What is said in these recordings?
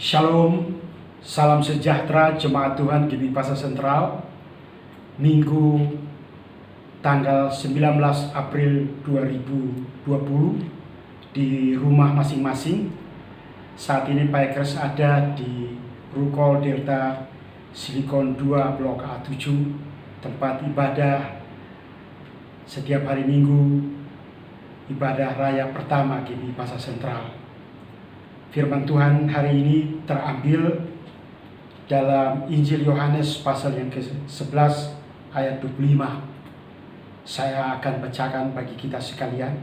Shalom, salam sejahtera jemaat Tuhan GBI Pasar Sentral. Minggu tanggal 19 April 2020 di rumah masing-masing. Saat ini Pak Ekres ada di Rukol Delta Silikon 2 Blok A7, tempat ibadah setiap hari Minggu, ibadah raya pertama GBI Pasar Sentral. Firman Tuhan hari ini terambil dalam Injil Yohanes pasal yang ke-11 ayat 25. Saya akan bacakan bagi kita sekalian.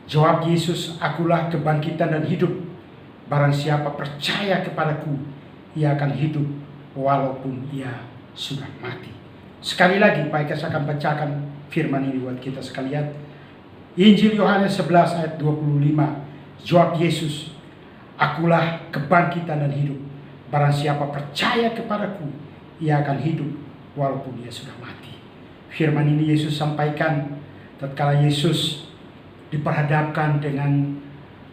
Jawab Yesus, "Akulah kebangkitan dan hidup. Barang siapa percaya kepadaku, ia akan hidup walaupun ia sudah mati." Sekali lagi Pak Ekes akan bacakan firman ini buat kita sekalian. Injil Yohanes 11 ayat 25. Jawab Yesus, "Akulah kebangkitan dan hidup. Barang siapa percaya kepadaku, ia akan hidup walaupun ia sudah mati." Firman ini Yesus sampaikan tatkala Yesus diperhadapkan dengan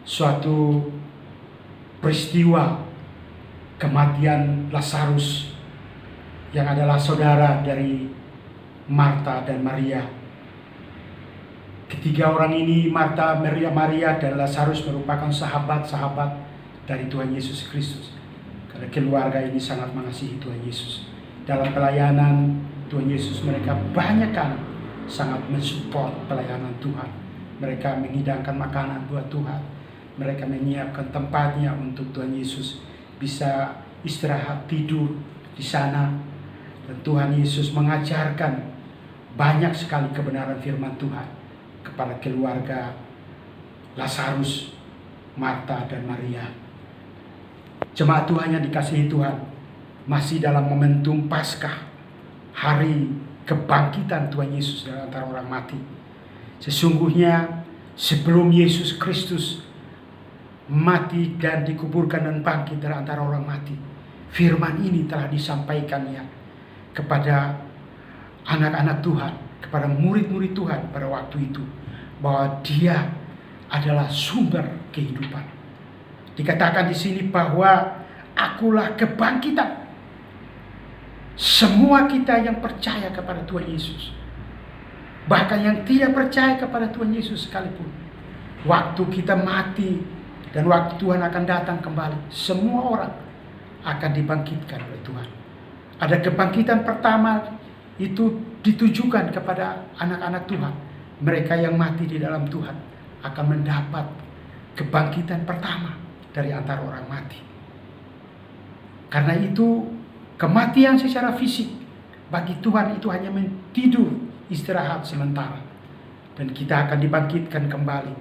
suatu peristiwa kematian Lazarus yang adalah saudara dari Marta dan Maria. Ketiga orang ini, Marta, Maria dan Lazarus, merupakan sahabat-sahabat dari Tuhan Yesus Kristus. Karena keluarga ini sangat mengasihi Tuhan Yesus. Dalam pelayanan Tuhan Yesus, mereka banyak kan sangat mensupport pelayanan Tuhan. Mereka menghidangkan makanan buat Tuhan. Mereka menyiapkan tempatnya untuk Tuhan Yesus bisa istirahat, tidur di sana. Dan Tuhan Yesus mengajarkan banyak sekali kebenaran firman Tuhan kepada keluarga Lazarus, Marta dan Maria. Jemaat Tuhan yang dikasihi Tuhan, masih dalam momentum Paskah, hari kebangkitan Tuhan Yesus dari antara orang mati. Sesungguhnya sebelum Yesus Kristus mati dan dikuburkan dan bangkit dari antara orang mati, firman ini telah disampaikannya kepada anak-anak Tuhan, kepada murid-murid Tuhan pada waktu itu, bahwa Dia adalah sumber kehidupan. Dikatakan di sini bahwa akulah kebangkitan. Semua kita yang percaya kepada Tuhan Yesus, bahkan yang tidak percaya kepada Tuhan Yesus sekalipun, waktu kita mati dan waktu Tuhan akan datang kembali, semua orang akan dibangkitkan oleh Tuhan. Ada kebangkitan pertama, itu ditujukan kepada anak-anak Tuhan. Mereka yang mati di dalam Tuhan akan mendapat kebangkitan pertama dari antara orang mati. Karena itu kematian secara fisik bagi Tuhan itu hanya tidur, istirahat sementara. Dan kita akan dibangkitkan kembali.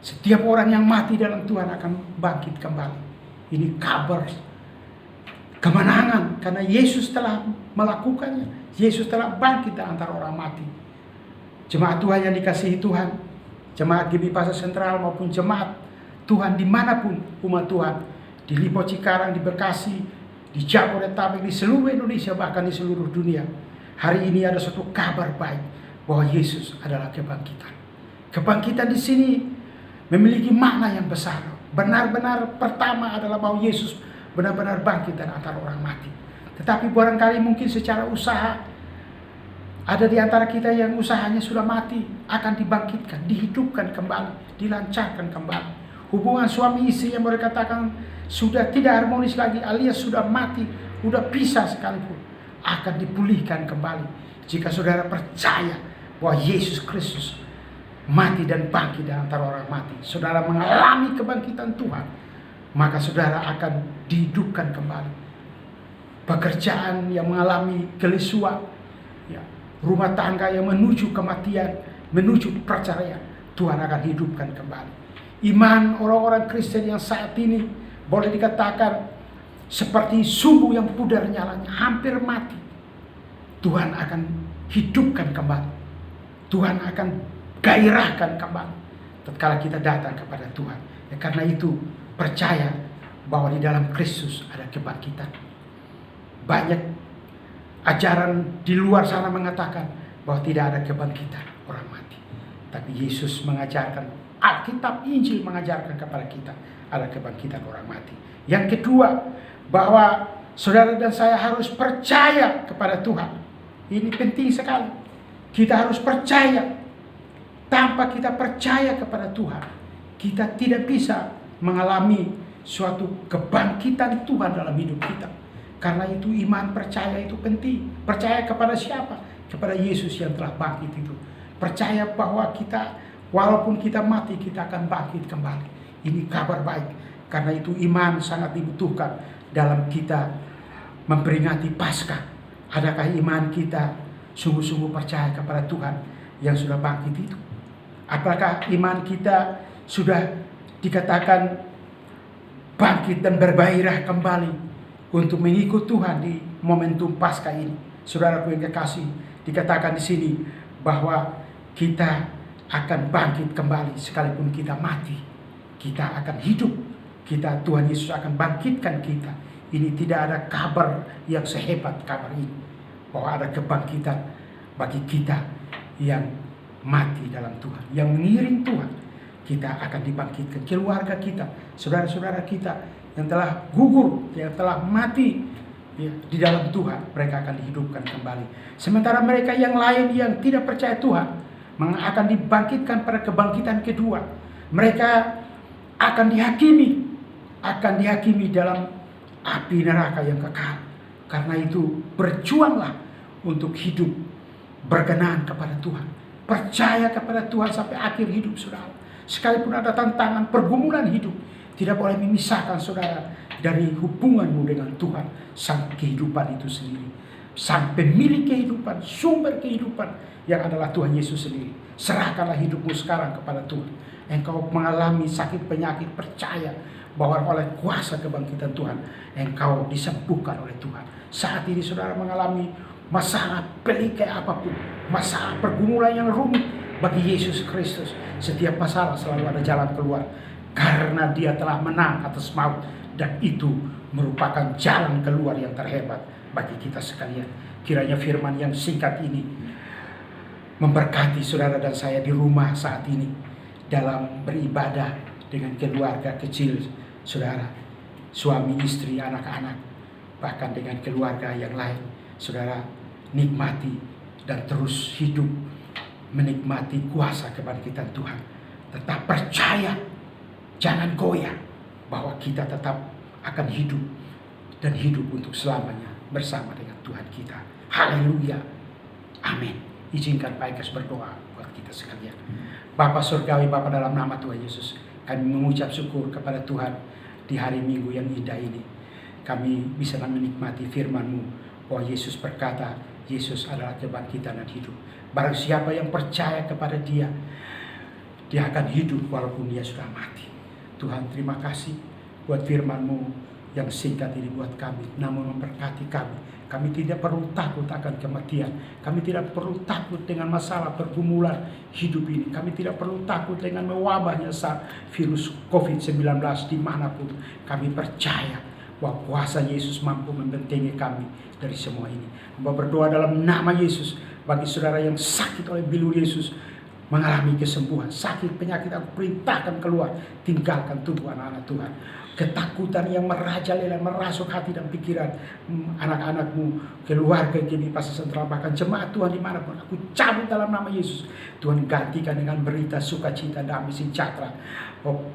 Setiap orang yang mati dalam Tuhan akan bangkit kembali. Ini kabar kemenangan karena Yesus telah melakukannya. Yesus telah bangkit dari antara orang mati. Jemaat Tuhan yang dikasihi Tuhan, jemaat GBI Pasar Sentral maupun jemaat Tuhan dimanapun umat Tuhan, di Lipo Cikarang, di Bekasi, di Jabodetabek, di seluruh Indonesia, bahkan di seluruh dunia, hari ini ada suatu kabar baik bahwa Yesus adalah kebangkitan. Kebangkitan di sini memiliki makna yang besar. Benar-benar pertama adalah bahwa Yesus benar-benar bangkit dari antara orang mati. Tetapi barangkali mungkin secara usaha ada di antara kita yang usahanya sudah mati, akan dibangkitkan, dihidupkan kembali, dilancarkan kembali. Hubungan suami istri yang boleh katakan sudah tidak harmonis lagi, alias sudah mati, sudah pisah sekalipun, akan dipulihkan kembali. Jika saudara percaya bahwa Yesus Kristus mati dan bangkit dari antara orang mati, saudara mengalami kebangkitan Tuhan, maka saudara akan dihidupkan kembali. Pekerjaan yang mengalami kelesuan, ya, rumah tangga yang menuju kematian, menuju perceraian, Tuhan akan hidupkan kembali. Iman orang-orang Kristen yang saat ini boleh dikatakan seperti sumbu yang pudar nyalanya, hampir mati, Tuhan akan hidupkan kembali. Tuhan akan gairahkan kembali tatkala kita datang kepada Tuhan. Ya, karena itu percaya bahwa di dalam Kristus ada kebangkitan. Banyak ajaran di luar sana mengatakan bahwa tidak ada kebangkitan orang mati. Tapi Yesus mengajarkan, Alkitab, Injil mengajarkan kepada kita ada kebangkitan orang mati. Yang kedua, bahwa saudara dan saya harus percaya kepada Tuhan. Ini penting sekali. Kita harus percaya. Tanpa kita percaya kepada Tuhan, kita tidak bisa mengalami suatu kebangkitan Tuhan dalam hidup kita. Karena itu iman percaya itu penting. Percaya kepada siapa? Kepada Yesus yang telah bangkit itu. Percaya bahwa kita, walaupun kita mati, kita akan bangkit kembali. Ini kabar baik. Karena itu iman sangat dibutuhkan dalam kita memperingati Paskah. Adakah iman kita sungguh-sungguh percaya kepada Tuhan yang sudah bangkit itu? Apakah iman kita sudah dikatakan bangkit dan bergairah kembali untuk mengikut Tuhan di momentum Paskah ini? Saudaraku yang kekasih, dikatakan di sini bahwa kita akan bangkit kembali sekalipun kita mati. Kita akan hidup. Tuhan Yesus akan bangkitkan kita. Ini tidak ada kabar yang sehebat kabar ini, bahwa ada kebangkitan bagi kita yang mati dalam Tuhan, yang mengiring Tuhan. Kita akan dibangkitkan. Keluarga kita, saudara-saudara kita yang telah gugur, yang telah mati di dalam Tuhan, mereka akan dihidupkan kembali. Sementara mereka yang lain yang tidak percaya Tuhan akan dibangkitkan pada kebangkitan kedua. Mereka akan dihakimi dalam api neraka yang kekal. Karena itu berjuanglah untuk hidup berkenan kepada Tuhan. Percaya kepada Tuhan sampai akhir hidup saudara. Sekalipun ada tantangan pergumulan hidup, tidak boleh memisahkan saudara dari hubunganmu dengan Tuhan, sang kehidupan itu sendiri, sang pemilik kehidupan, sumber kehidupan yang adalah Tuhan Yesus sendiri. Serahkanlah hidupmu sekarang kepada Tuhan. Engkau mengalami sakit penyakit, percaya bahwa oleh kuasa kebangkitan Tuhan engkau disembuhkan oleh Tuhan. Saat ini saudara mengalami masalah pelik kayak apapun, masalah pergumulan yang rumit, bagi Yesus Kristus setiap masalah selalu ada jalan keluar, karena Dia telah menang atas maut, dan itu merupakan jalan keluar yang terhebat bagi kita sekalian. Kiranya firman yang singkat ini memberkati saudara dan saya di rumah saat ini dalam beribadah dengan keluarga kecil saudara, suami, istri, anak-anak, bahkan dengan keluarga yang lain. Saudara nikmati dan terus hidup menikmati kuasa kebangkitan Tuhan. Tetap percaya, jangan goyah, bahwa kita tetap akan hidup dan hidup untuk selamanya bersama dengan Tuhan kita. Haleluya. Amin. Izinkan Pak Ekas berdoa buat kita sekalian. Bapa Surgawi, Bapa dalam nama Tuhan Yesus, kami mengucap syukur kepada Tuhan di hari Minggu yang indah ini. Kami bisa menikmati firman-Mu bahwa Yesus berkata, Yesus adalah kebangkitan dan hidup. Barang siapa yang percaya kepada Dia, dia akan hidup walaupun dia sudah mati. Tuhan, terima kasih buat firman-Mu yang singkat ini buat kami, namun memberkati kami. Kami tidak perlu takut akan kematian. Kami tidak perlu takut dengan masalah pergumulan hidup ini. Kami tidak perlu takut dengan mewabahnya saat virus COVID-19 dimanapun. Kami percaya bahwa kuasa Yesus mampu membentengi kami dari semua ini. Hamba berdoa dalam nama Yesus bagi saudara yang sakit oleh bilur Yesus, mengalami kesembuhan. Sakit penyakit aku perintahkan keluar, tinggalkan tubuh anak-anak Tuhan. Ketakutan yang merajalela, merasuk hati dan pikiran anak-anakmu, keluarga GBI Pasar Sentral, bahkan jemaat Tuhan dimanapun, aku cabut dalam nama Yesus. Tuhan gantikan dengan berita sukacita, damai, sejahtera,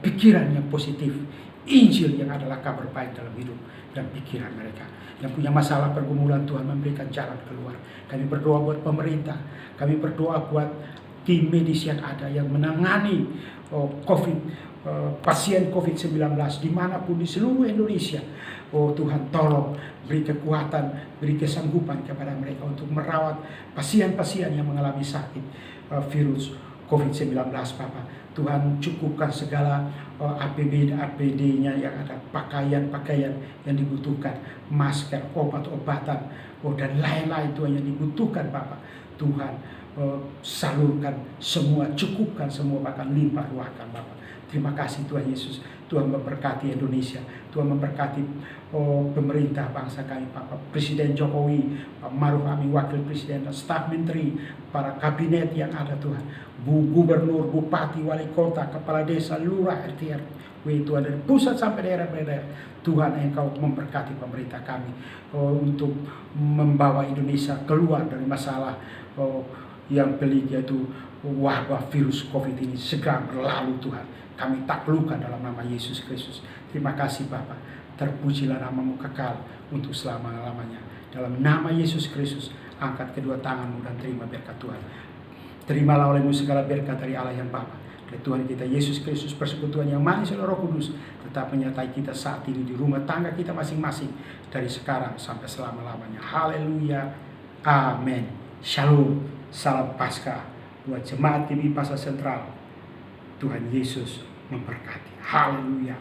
pikiran yang positif, Injil yang adalah kabar baik dalam hidup dan pikiran mereka. Yang punya masalah pergumulan, Tuhan memberikan jalan keluar. Kami berdoa buat pemerintah, kami berdoa buat tim medis yang ada yang menangani pasien COVID-19 dimanapun di seluruh Indonesia. Oh Tuhan, tolong beri kekuatan, beri kesanggupan kepada mereka untuk merawat pasien-pasien yang mengalami sakit virus COVID-19 Bapak. Tuhan, cukupkan segala APD-nya yang ada, pakaian-pakaian yang dibutuhkan, masker, obat-obatan, dan lain-lain Tuhan yang dibutuhkan Bapak. Tuhan, salurkan semua, cukupkan semua, bahkan limpah ruahkan Bapak. Terima kasih Tuhan Yesus. Tuhan memberkati Indonesia. Tuhan memberkati pemerintah bangsa kami, Bapak Presiden Jokowi, Pak Maruf Amin Wakil Presiden, staf menteri, para kabinet yang ada Tuhan, Bu Gubernur, Bupati, Wali Kota, Kepala Desa, Lurah, RT, RW, Tuhan, dari pusat sampai daerah-daerah. Tuhan, Engkau memberkati pemerintah kami untuk membawa Indonesia keluar dari masalah yang pelik, yaitu wabah virus COVID ini segera berlalu Tuhan. Kami taklukkan dalam nama Yesus Kristus. Terima kasih Bapa. Terpujilah namamu kekal untuk selama-lamanya. Dalam nama Yesus Kristus, angkat kedua tanganmu dan terima berkat Tuhan. Terimalah olehmu segala berkat dari Allah yang Bapa, dari Tuhan kita Yesus Kristus, persekutuan yang manis oleh Roh Kudus, tetap menyertai kita saat ini di rumah tangga kita masing-masing, dari sekarang sampai selama-lamanya. Haleluya. Amin. Shalom. Salam Paskah buat jemaat GBI Pasar Sentral. Tuhan Yesus memberkati. Haleluya.